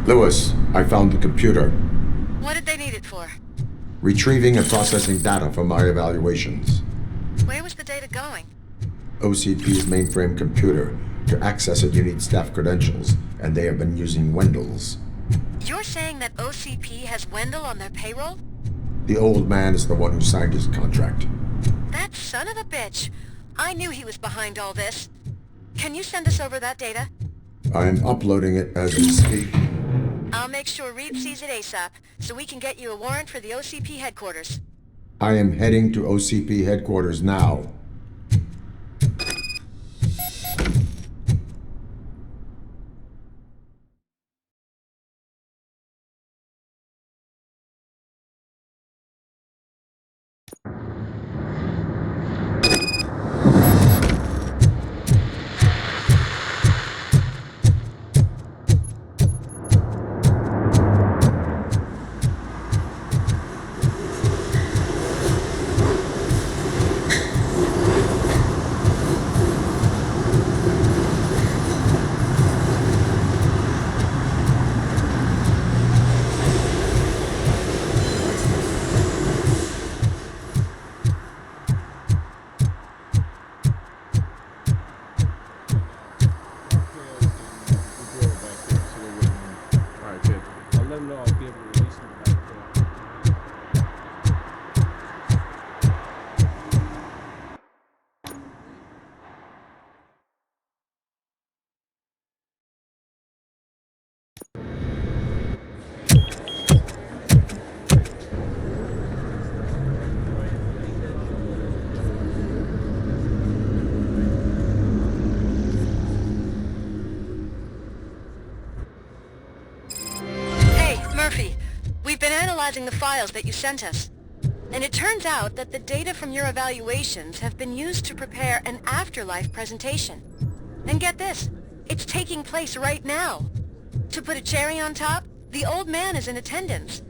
Lewis, I found the computer. What did they need it for? Retrieving and processing data from my evaluations. Where was the data going? OCP's mainframe computer. To access it, you need staff credentials, and they have been using Wendell's. You're saying that OCP has Wendell on their payroll? The old man is the one who signed his contract. That son of a bitch! I knew he was behind all this. Can you send us over that data? I'm uploading it as we speak. I'll make sure Reed sees it ASAP, so we can get you a warrant for the OCP headquarters. I am heading to OCP headquarters now. We've been analyzing the files that you sent us, and it turns out that the data from your evaluations have been used to prepare an afterlife presentation. And get this, it's taking place right now. To put a cherry on top, the old man is in attendance.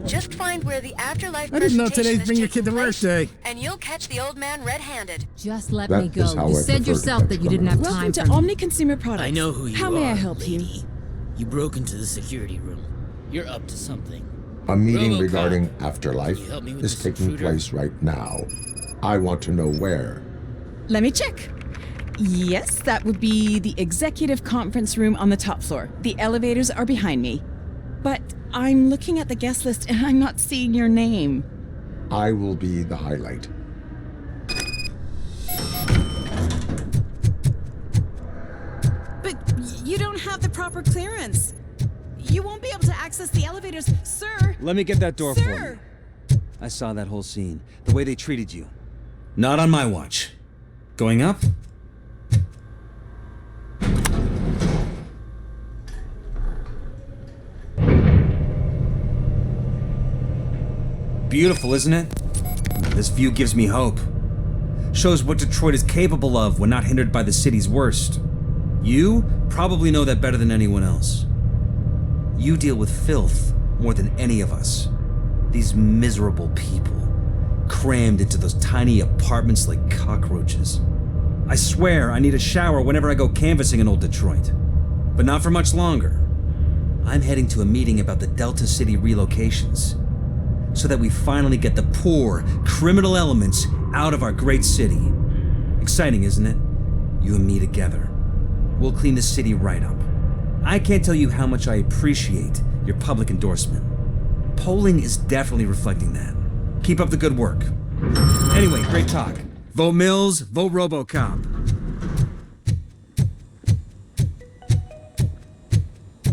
Just find where the afterlife I didn't know presentation today's is bring your taking kid to work place, day. and you'll catch the old man red-handed. Just let That me is go. how You I said prefer yourself to that you didn't have time Welcome to for me. Omni Consumer Products. I know who you are. How may I help lady. you? You broke into the security room. You're up to something. A meeting RoboCop, regarding afterlife can you help me with is this taking intruder? place right now. I want to know where. Let me check. Yes, that would be the executive conference room on the top floor. The elevators are behind me. But I'm looking at the guest list and I'm not seeing your name. I will be the highlight. But you don't have the proper clearance. You won't be able to access the elevators, sir. Let me get that door for Sir! you. I saw that whole scene. The way they treated you. Not on my watch. Going up? Beautiful, isn't it? This view gives me hope. Shows what Detroit is capable of when not hindered by the city's worst. You probably know that better than anyone else. You deal with filth more than any of us. These miserable people, crammed into those tiny apartments like cockroaches. I swear I need a shower whenever I go canvassing in old Detroit. But not for much longer. I'm heading to a meeting about the Delta City relocations, so that we finally get the poor, criminal elements out of our great city. Exciting, isn't it? You and me together. We'll clean the city right up. I can't tell you how much I appreciate your public endorsement. Polling is definitely reflecting that. Keep up the good work. Anyway, great talk. Vote Mills, vote RoboCop.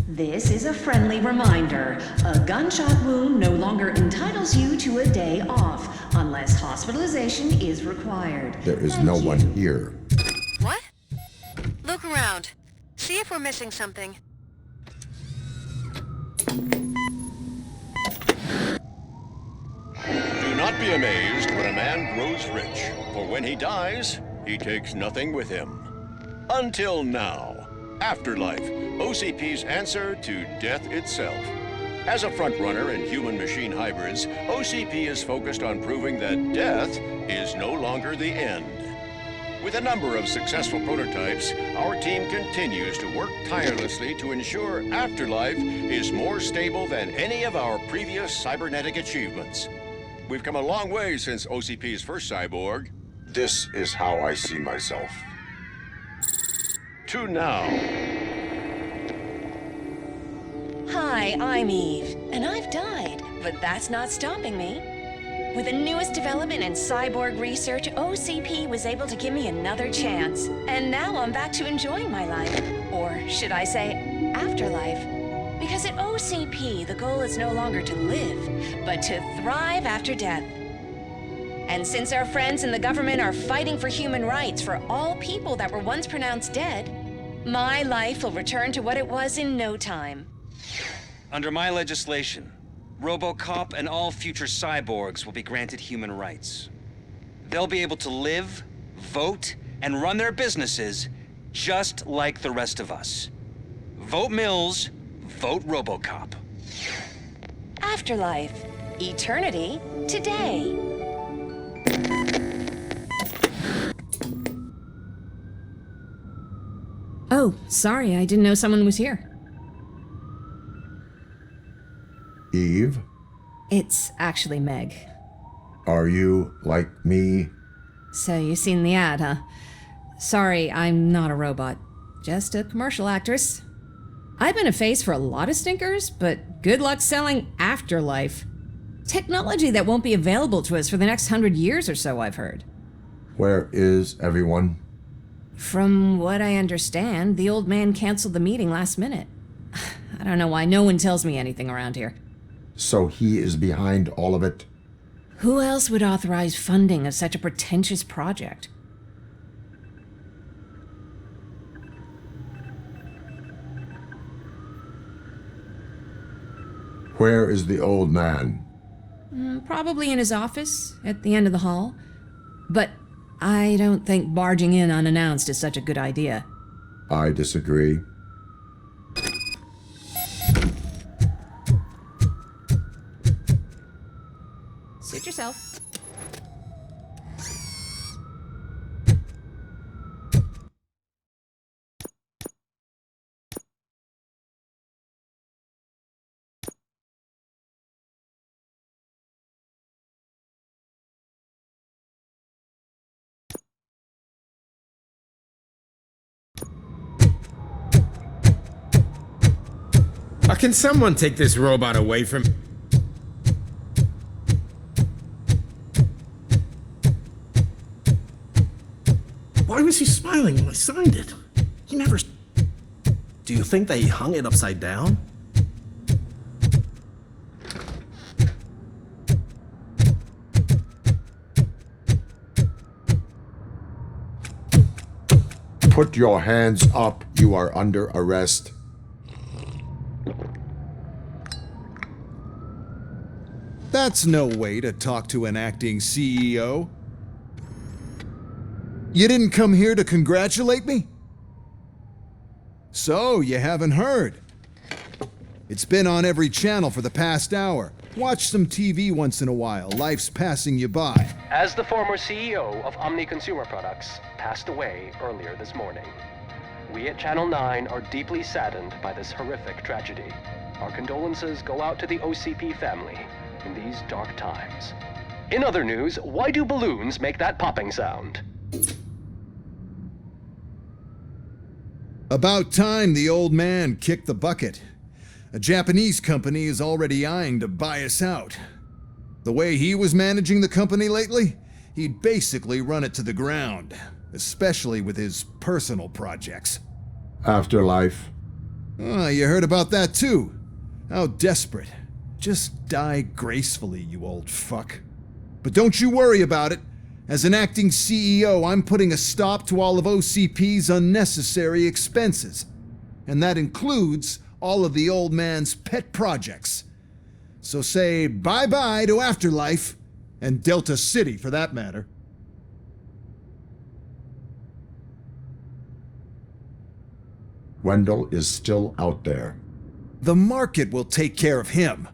This is a friendly reminder. A gunshot wound no longer entitles you to a day off, unless hospitalization is required. There is Thank no you. one here. What? Look around. See if we're missing something. Do not be amazed when a man grows rich, for when he dies, he takes nothing with him. Until now, Afterlife, OCP's answer to death itself. As a frontrunner in human-machine hybrids, OCP is focused on proving that death is no longer the end. With a number of successful prototypes, our team continues to work tirelessly to ensure Afterlife is more stable than any of our previous cybernetic achievements. We've come a long way since OCP's first cyborg. This is how I see myself. To now. Hi, I'm Eve, and I've died, but that's not stopping me. With the newest development in cyborg research, OCP was able to give me another chance. And now I'm back to enjoying my life. Or should I say, afterlife. Because at OCP, the goal is no longer to live, but to thrive after death. And since our friends in the government are fighting for human rights for all people that were once pronounced dead, my life will return to what it was in no time. Under my legislation, RoboCop and all future cyborgs will be granted human rights. They'll be able to live, vote, and run their businesses just like the rest of us. Vote Mills, vote RoboCop. Afterlife. Eternity. Today. Oh, sorry, I didn't know someone was here. Eve, It's actually Meg. are you like me? So you've seen the ad, huh? Sorry, I'm not a robot. Just a commercial actress. I've been a face for a lot of stinkers, but good luck selling Afterlife. Technology that won't be available to us for the next 100 years or so, I've heard. Where is everyone? From what I understand, the old man canceled the meeting last minute. I don't know why no one tells me anything around here. So he is behind all of it? Who else would authorize funding of such a pretentious project? Where is the old man? Probably in his office, at the end of the hall. But I don't think barging in unannounced is such a good idea. I disagree. Suit yourself. Can someone take this robot away from... Why was he smiling when I signed it? He never... Do you think they hung it upside down? Put your hands up. You are under arrest. That's no way to talk to an acting CEO. You didn't come here to congratulate me? So, you haven't heard. It's been on every channel for the past hour. Watch some TV once in a while. Life's passing you by. As the former CEO of Omni Consumer Products passed away earlier this morning, we at Channel 9 are deeply saddened by this horrific tragedy. Our condolences go out to the OCP family in these dark times. In other news, why do balloons make that popping sound? About time the old man kicked the bucket. A Japanese company is already eyeing to buy us out. The way he was managing the company lately, he'd basically run it to the ground, especially with his personal projects. Afterlife. Oh, you heard about that too. How desperate. Just die gracefully, you old fuck. But don't you worry about it. As an acting CEO, I'm putting a stop to all of OCP's unnecessary expenses. And that includes all of the old man's pet projects. So say bye-bye to Afterlife, and Delta City for that matter. Wendell is still out there. The market will take care of him.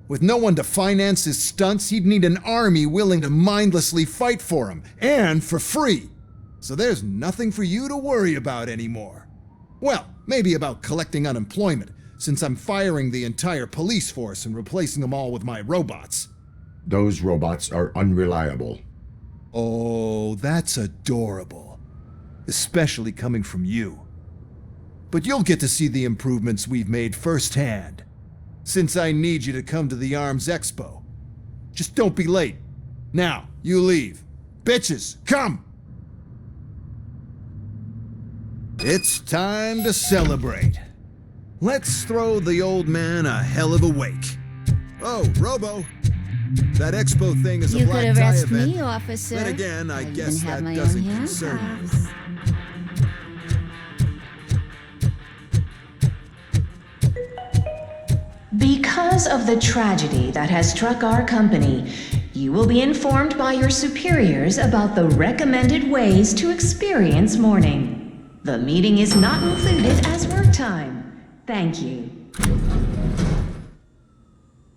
With no one to finance his stunts, he'd need an army willing to mindlessly fight for him, and for free. So there's nothing for you to worry about anymore. Well, maybe about collecting unemployment, since I'm firing the entire police force and replacing them all with my robots. Those robots are unreliable. Oh, that's adorable. Especially coming from you. But you'll get to see the improvements we've made firsthand, since I need you to come to the Arms Expo. Just don't be late. Now, you leave. Bitches, come! It's time to celebrate. Let's throw the old man a hell of a wake. Oh, Robo. That expo thing is a You black could tie arrest event. me, officer. Then again, I guess have that my doesn't own concern you. handcuffs. Because of the tragedy that has struck our company, you will be informed by your superiors about the recommended ways to experience mourning. The meeting is not included as work time. Thank you.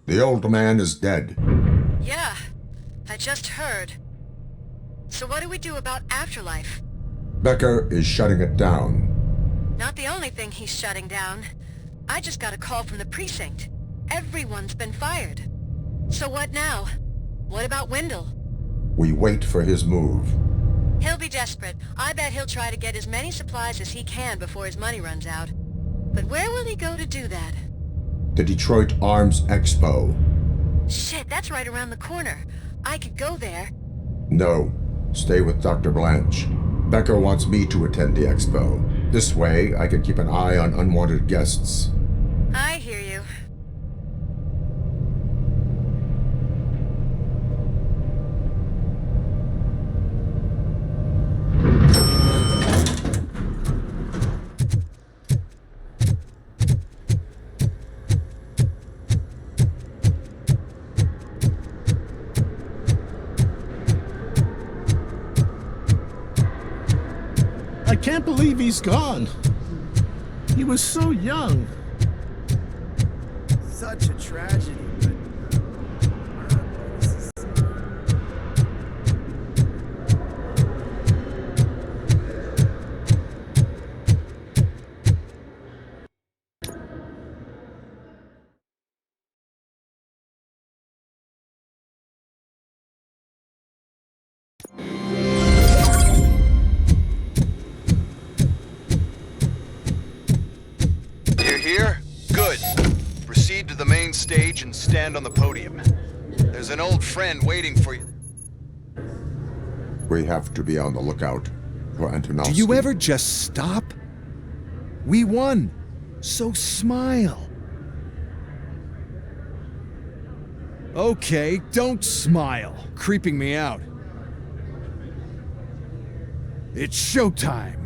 The old man is dead. Yeah, I just heard. So what do we do about afterlife? Becker is shutting it down. Not the only thing he's shutting down. I just got a call from the precinct. Everyone's been fired. So what now? What about Wendell? We wait for his move. He'll be desperate. I bet he'll try to get as many supplies as he can before his money runs out. But where will he go to do that? The Detroit Arms Expo. Shit, that's right around the corner. I could go there. No, stay with Dr. Blanche. Becker wants me to attend the expo. This way, I can keep an eye on unwanted guests. I hear you. I can't believe he's gone. He was so young. Such a tragedy, but... You're here? Good. Proceed to the main stage and stand on the podium. There's an old friend waiting for you. We have to be on the lookout for Antonovsky. Do you ever just stop? We won, so smile. Okay, don't smile, creeping me out. It's showtime.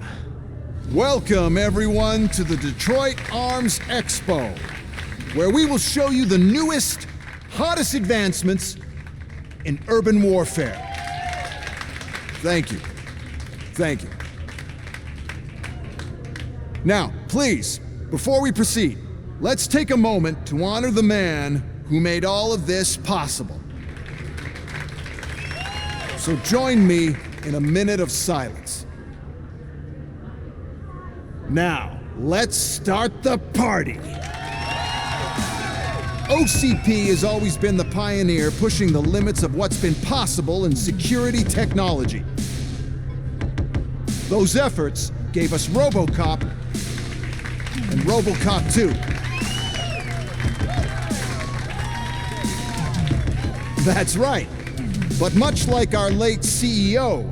Welcome, everyone, to the Detroit Arms Expo, where we will show you the newest, hottest advancements in urban warfare. Thank you. Thank you. Now, please, before we proceed, let's take a moment to honor the man who made all of this possible. So join me in a minute of silence. Now, let's start the party. OCP has always been the pioneer pushing the limits of what's been possible in security technology. Those efforts gave us RoboCop and RoboCop 2. That's right. But much like our late CEO,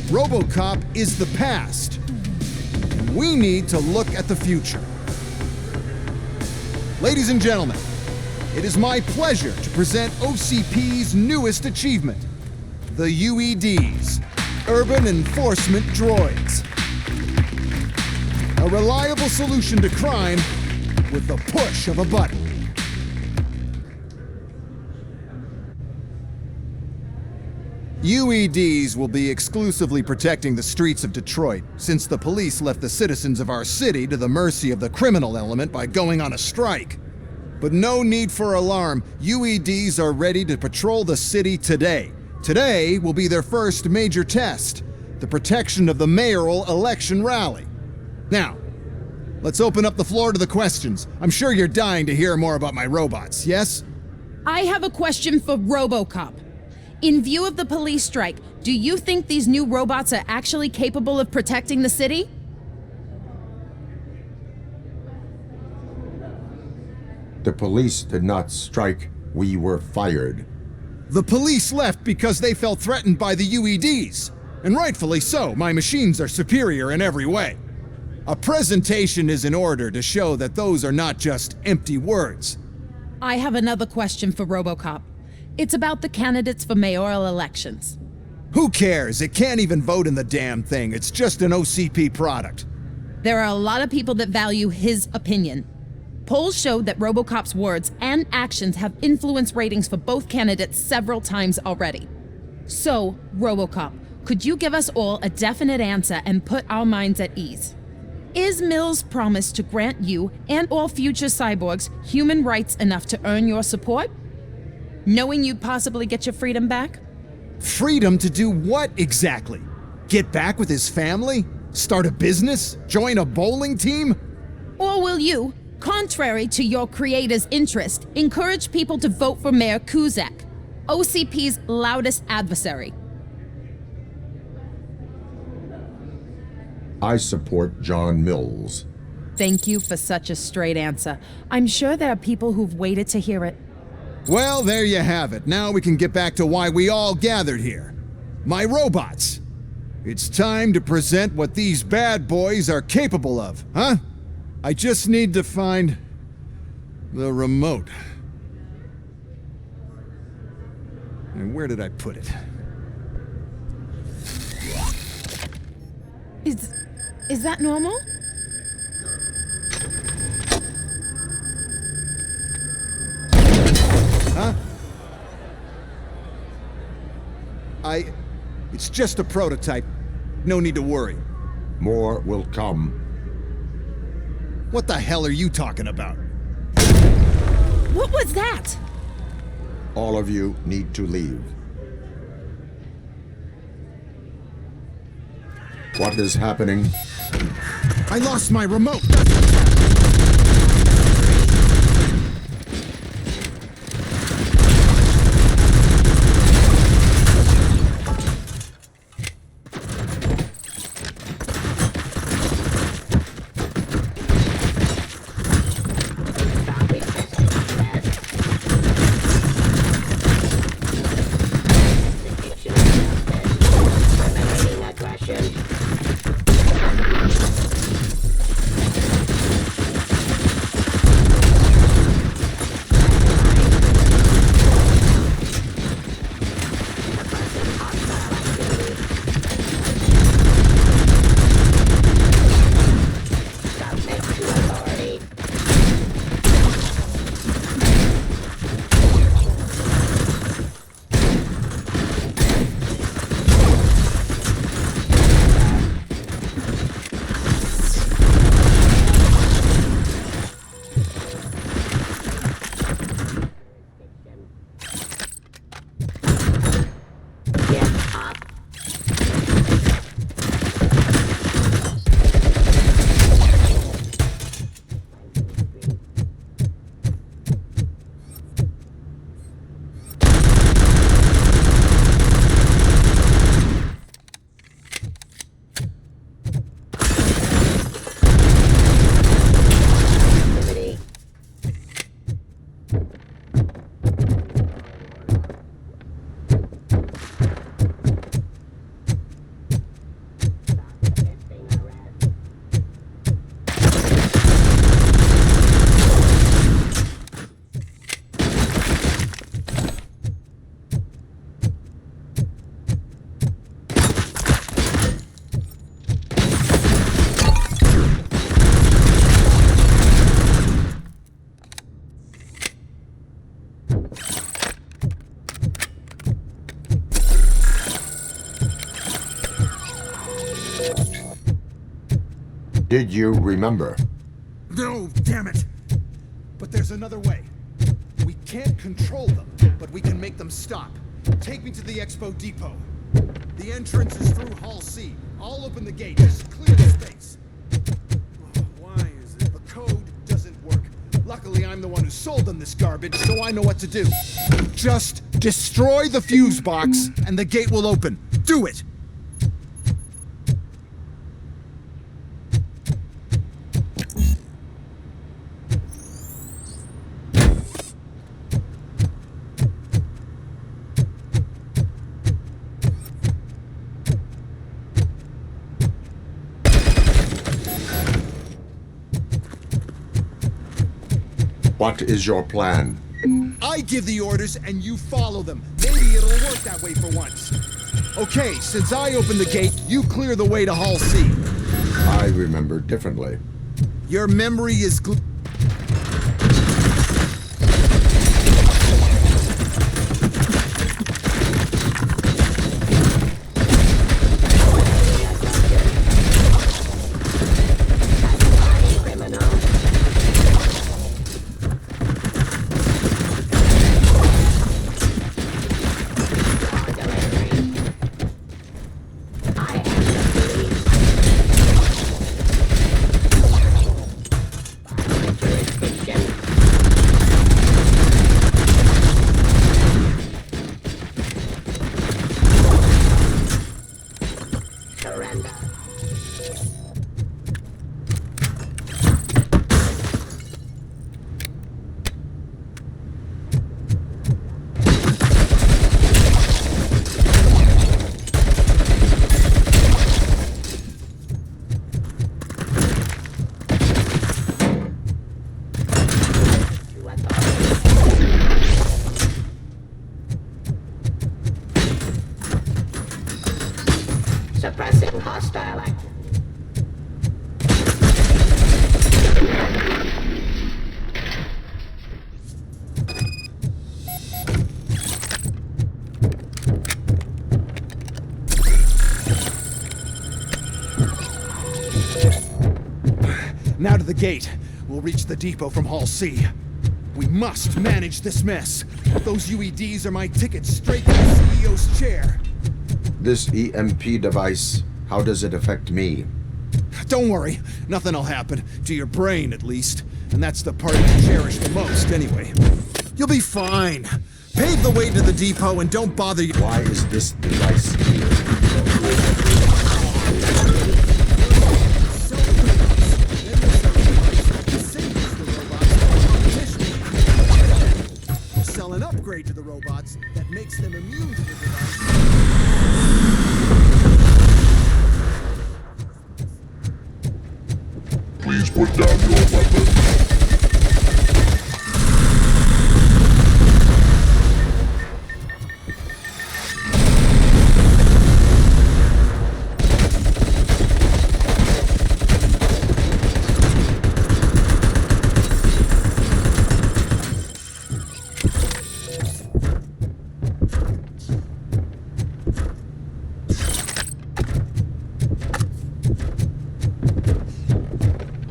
RoboCop is the past. We need to look at the future. Ladies and gentlemen, it is my pleasure to present OCP's newest achievement, the UEDs, Urban Enforcement Droids. A reliable solution to crime with the push of a button. UEDs will be exclusively protecting the streets of Detroit, since the police left the citizens of our city to the mercy of the criminal element by going on a strike. But no need for alarm, UEDs are ready to patrol the city today. Today will be their first major test. the protection of the mayoral election rally. Now, let's open up the floor to the questions. I'm sure you're dying to hear more about my robots, yes? I have a question for RoboCop. In view of the police strike, do you think these new robots are actually capable of protecting the city? The police did not strike. We were fired. The police left because they felt threatened by the UEDs. And rightfully so, my machines are superior in every way. A presentation is in order to show that those are not just empty words. I have another question for RoboCop. It's about the candidates for mayoral elections. Who cares? It can't even vote in the damn thing. It's just an OCP product. There are a lot of people that value his opinion. Polls showed that RoboCop's words and actions have influenced ratings for both candidates several times already. So, RoboCop, could you give us all a definite answer and put our minds at ease? Is Mills' promise to grant you and all future cyborgs human rights enough to earn your support? Knowing you'd possibly get your freedom back? Freedom to do what exactly? Get back with his family? Start a business? Join a bowling team? Or will you, contrary to your creator's interest, encourage people to vote for Mayor Kuzak, OCP's loudest adversary? I support John Mills. Thank you for such a straight answer. I'm sure there are people who've waited to hear it. Well, there you have it. Now we can get back to why we all gathered here. My robots. It's time to present what these bad boys are capable of, huh? I just need to find the remote. And where did I put it? Is that normal? Huh? It's just a prototype. No need to worry. More will come. What the hell are you talking about? What was that? All of you need to leave. What is happening? I lost my remote! Did you remember? No, damn it! But there's another way. We can't control them, but we can make them stop. Take me to the Expo Depot. The entrance is through Hall C. I'll open the gate. Just clear the space. Why is it? The code doesn't work. Luckily, I'm the one who sold them this garbage, so I know what to do. Just destroy the fuse box, and the gate will open. Do it! What is your plan? I give the orders and you follow them. Maybe it'll work that way for once. Okay, since I opened the gate, you clear the way to Hall C. I remember differently. Your memory is Suppressing hostile activity. Now to the gate. We'll reach the depot from Hall C. We must manage this mess. Those UEDs are my ticket straight to the CEO's chair. This EMP device, how does it affect me? Don't worry, nothing'll happen. To your brain, at least. And that's the part you cherish the most, anyway. You'll be fine. Pave the way to the depot and don't bother you. Why is this device here? Sell an upgrade to the robots that makes them immune to the device. Please put down your weapon.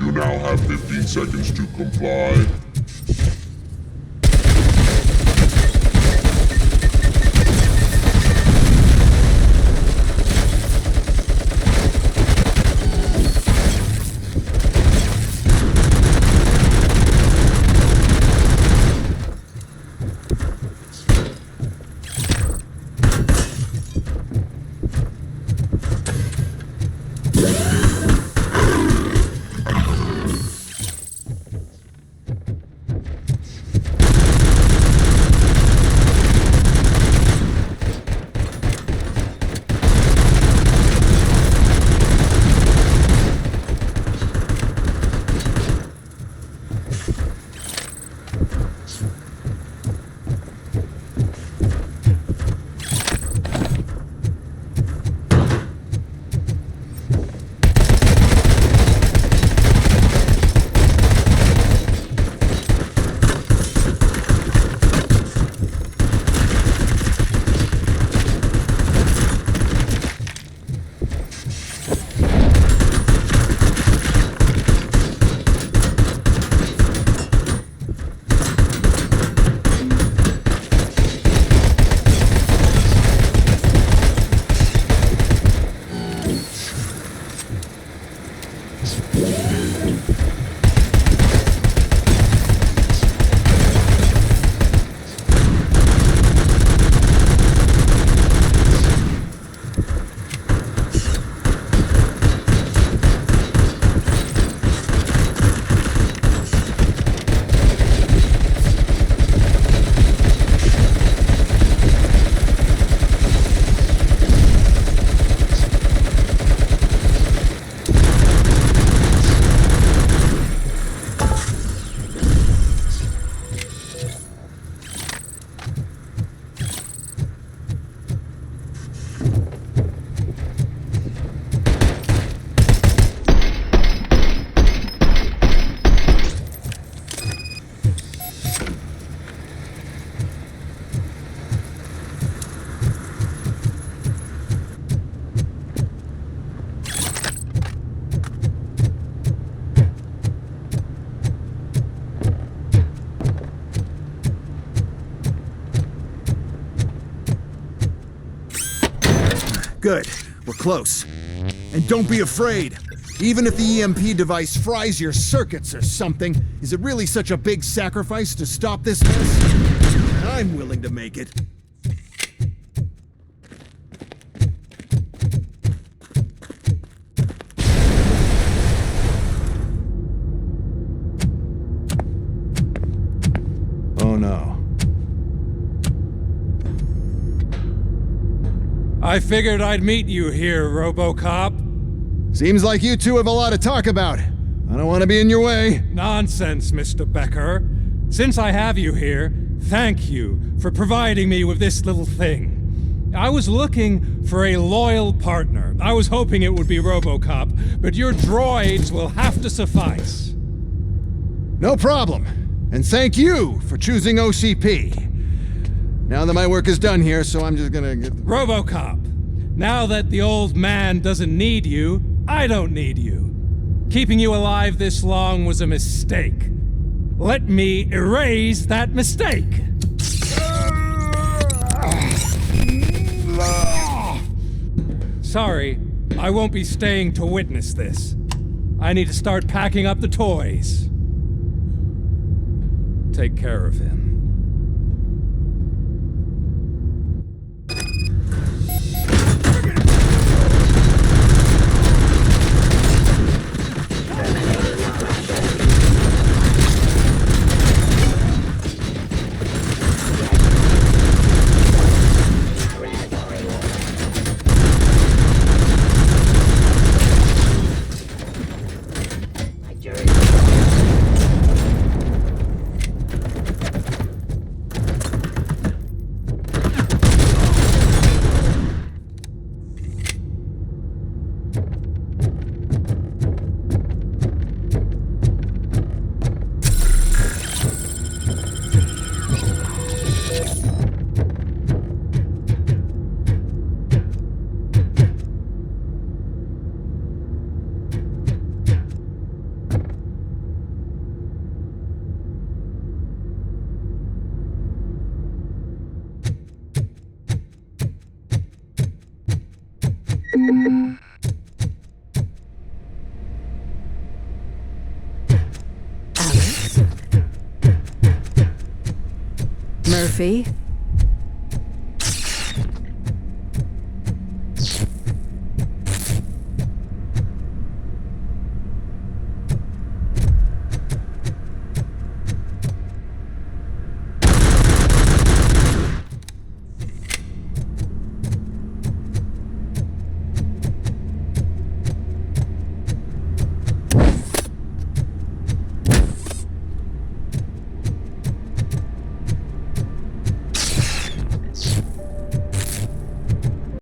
You now have 15 seconds to comply. Good. We're close. And don't be afraid. Even if the EMP device fries your circuits or something, is it really such a big sacrifice to stop this mess? I'm willing to make it. Oh no. I figured I'd meet you here, RoboCop. Seems like you two have a lot to talk about. I don't want to be in your way. Nonsense, Mr. Becker. Since I have you here, thank you for providing me with this little thing. I was looking for a loyal partner. I was hoping it would be RoboCop, but your droids will have to suffice. No problem. And thank you for choosing OCP. Now that my work is done here, so I'm just gonna get... RoboCop, now that the old man doesn't need you, I don't need you. Keeping you alive this long was a mistake. Let me erase that mistake. Sorry, I won't be staying to witness this. I need to start packing up the toys. Take care of him. Murphy,